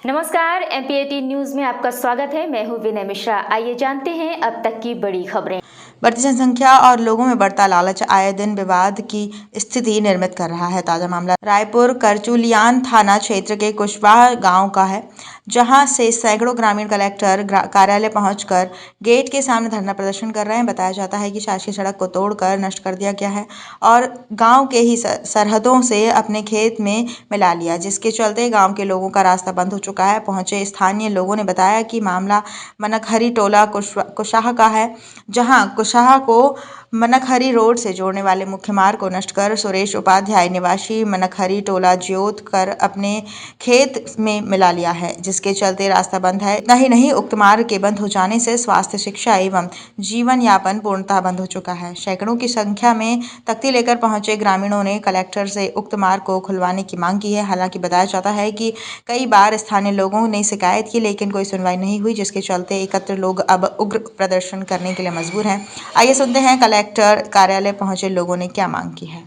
नमस्कार, MP18 news में आपका स्वागत है। मैं हूं विनय मिश्रा। आइए जानते हैं अब तक की बड़ी खबरें। बढ़ती जनसंख्या और लोगों में बढ़ता लालच आए दिन विवाद की स्थिति निर्मित कर रहा है। ताजा मामला रायपुर करचुलियान थाना क्षेत्र के कुशवाहा गांव का है, जहां से सैकड़ों ग्रामीण कलेक्टर कार्यालय पहुंचकर गेट के सामने धरना प्रदर्शन कर रहे हैं। बताया जाता है कि शासकीय सड़क को तोड़कर नष्ट कर दिया गया है और गांव के ही सरहदों से अपने खेत में मिला लिया, जिसके चलते गांव के लोगों का रास्ता बंद हो चुका है। पहुंचे स्थानीय लोगों ने बताया कि मामला मनकहरी टोला कुशाहा का है, जहां कुशाहा को मनकहरी रोड से जोड़ने वाले मुख्य मार्ग को नष्ट कर सुरेश उपाध्याय निवासी मनकहरी टोला ज्योत कर अपने खेत में मिला लिया है, जिसके चलते रास्ता बंद है। नहीं उक्त मार्ग के बंद हो जाने से स्वास्थ्य, शिक्षा एवं जीवन यापन पूर्णतः बंद हो चुका है। सैकड़ों की संख्या में तख्ती लेकर पहुंचे ग्रामीणों ने कलेक्टर से उक्त मार्ग को खुलवाने की मांग की है। हालांकि बताया जाता है कि कई बार स्थानीय लोगों ने शिकायत की, लेकिन कोई सुनवाई नहीं हुई, जिसके चलते एकत्र लोग अब उग्र प्रदर्शन करने के लिए मजबूर हैं। आइए सुनते हैं कलेक्टर कार्यालय पहुंचे लोगों ने क्या मांग की है।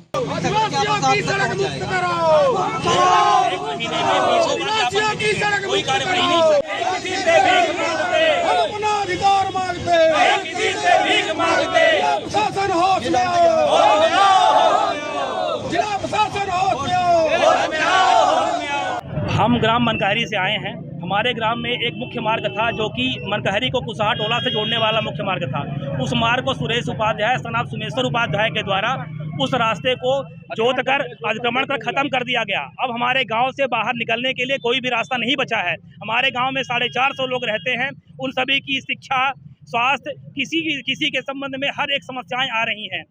हम ग्राम मनकहरी से आए हैं। हमारे ग्राम में एक मुख्य मार्ग था जो कि मनकहरी को कुशाहा टोला से जोड़ने वाला मुख्य मार्ग था। उस मार्ग को सुरेश उपाध्याय सनाब सुमेश्वर उपाध्याय के द्वारा उस रास्ते को जोत कर अतिक्रमण कर खत्म कर दिया गया। अब हमारे गांव से बाहर निकलने के लिए कोई भी रास्ता नहीं बचा है। हमारे गांव में 450 लोग रहते हैं। उन सभी की शिक्षा, स्वास्थ्य, किसी के संबंध में हर एक समस्याएं आ रही हैं।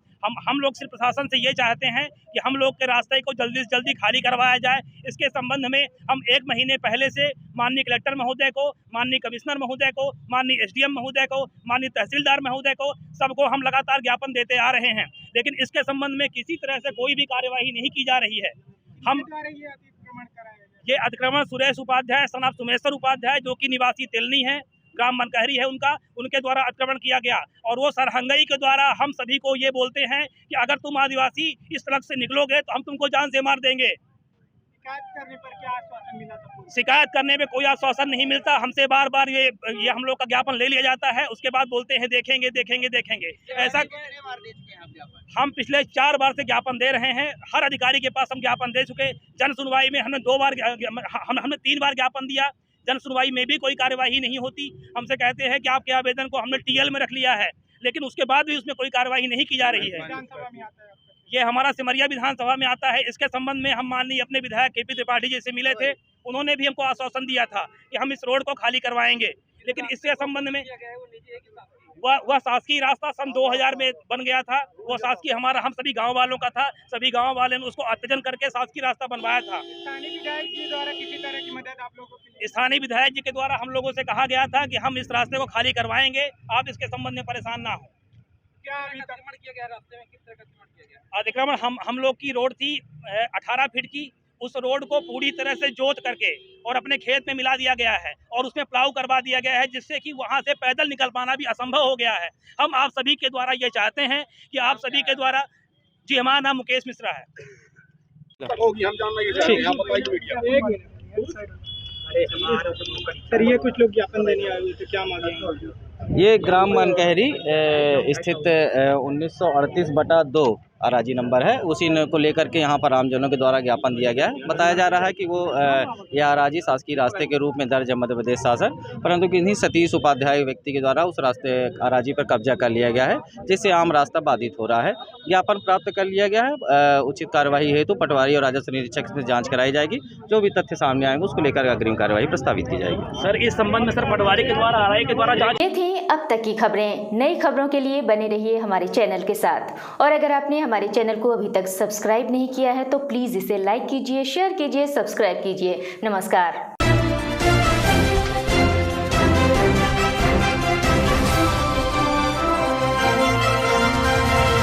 हम लोग सिर्फ प्रशासन से ये चाहते हैं कि हम लोग के रास्ते को जल्दी से जल्दी खाली करवाया जाए। इसके संबंध में हम 1 महीने पहले से माननीय कलेक्टर महोदय को, माननीय कमिश्नर महोदय को, माननीय SDM महोदय को, माननीय तहसीलदार महोदय को, सबको हम लगातार ज्ञापन देते आ रहे हैं, लेकिन इसके संबंध में किसी तरह से कोई भी कार्यवाही नहीं की जा रही है। हम ये अतिक्रमण सुरेश उपाध्याय सनाब सुमेश्वर उपाध्याय जो कि निवासी तेलनी है, ग्राम मनकहरी है उनके द्वारा अतिक्रमण किया गया। और वो सरहंगई के द्वारा हम सभी को ये बोलते हैं कि अगर तुम आदिवासी इस सड़क से निकलोगे तो हम तुमको जान से मार देंगे। शिकायत करने पर क्या आश्वासन मिला था? शिकायत करने में कोई आश्वासन नहीं मिलता। हमसे बार बार ये हम लोग का ज्ञापन ले लिया जाता है। उसके बाद बोलते हैं देखेंगे। ऐसा हम पिछले 4 बार से ज्ञापन दे रहे हैं। हर अधिकारी के पास हम ज्ञापन दे चुके। जन सुनवाई में हमने 3 बार ज्ञापन दिया। जन सुनवाई में भी कोई कार्यवाही नहीं होती। हमसे कहते हैं कि आपके आवेदन को हमने TL में रख लिया है, लेकिन उसके बाद भी उसमें कोई कार्यवाही नहीं की जा रही है। ये हमारा सिमरिया विधानसभा में आता है। इसके संबंध में हम माननीय अपने विधायक KP त्रिपाठी जी से मिले थे। उन्होंने भी हमको आश्वासन दिया था कि हम इस रोड को खाली करवाएंगे, लेकिन इसके संबंध में वह शासकीय रास्ता सन 2000 में बन गया था। वो शासकीय हम सभी गांव वालों का था। सभी गांव वाले ने उसको अत्यजन करके शासकीय रास्ता बनवाया था। स्थानीय विधायक जी द्वारा किसी तरह की मदद आप लोगों के लिए? स्थानीय विधायक जी के द्वारा हम लोगों से कहा गया था कि हम इस रास्ते को खाली करवाएंगे, आप इसके संबंध में परेशान ना हो। क्या अतिक्रमण किया गया रास्ते में? किस तरह का अतिक्रमण किया गया? अतिक्रमण हम लोग की रोड थी 18 फीट की। उस रोड को पूरी तरह से जोत करके और अपने खेत में मिला दिया गया है और उसमें प्लाव करवा दिया गया है, जिससे कि वहां से पैदल निकल पाना भी असंभव हो गया है। हम आप सभी के द्वारा ये चाहते हैं कि आप सभी के द्वारा, जी हमारा नाम मुकेश मिश्रा है। सर, ये कुछ लोग ज्ञापन देने आए हुए थे, क्या मांगेंगे? ये ग्राम मनकहरी स्थित 1938/2 अराजी नंबर है, उसी को लेकर के यहाँ पर आमजनों के द्वारा ज्ञापन दिया गया है। बताया जा रहा है कि वो यह अराजी शासकीय रास्ते के रूप में दर्ज है मध्य प्रदेश शासन, परंतु किन्हीं सतीश उपाध्याय व्यक्ति के द्वारा उस रास्ते अराजी पर कब्जा कर लिया गया है, जिससे आम रास्ता बाधित हो रहा है। ज्ञापन प्राप्त कर लिया गया है। उचित कार्यवाही हेतु पटवारी और राजस्व निरीक्षक से जाँच कराई जाएगी। जो भी तथ्य सामने आएंगे उसको लेकर अग्रिम कार्यवाही प्रस्तावित की जाएगी। सर, इस संबंध में सर पटवारी के द्वारा RI के द्वारा जाँच। ये थी अब तक की खबरें। नई खबरों के लिए बने रहिए हमारे चैनल के साथ, और अगर आपने हमारे चैनल को अभी तक सब्सक्राइब नहीं किया है तो प्लीज इसे लाइक कीजिए, शेयर कीजिए, सब्सक्राइब कीजिए। नमस्कार।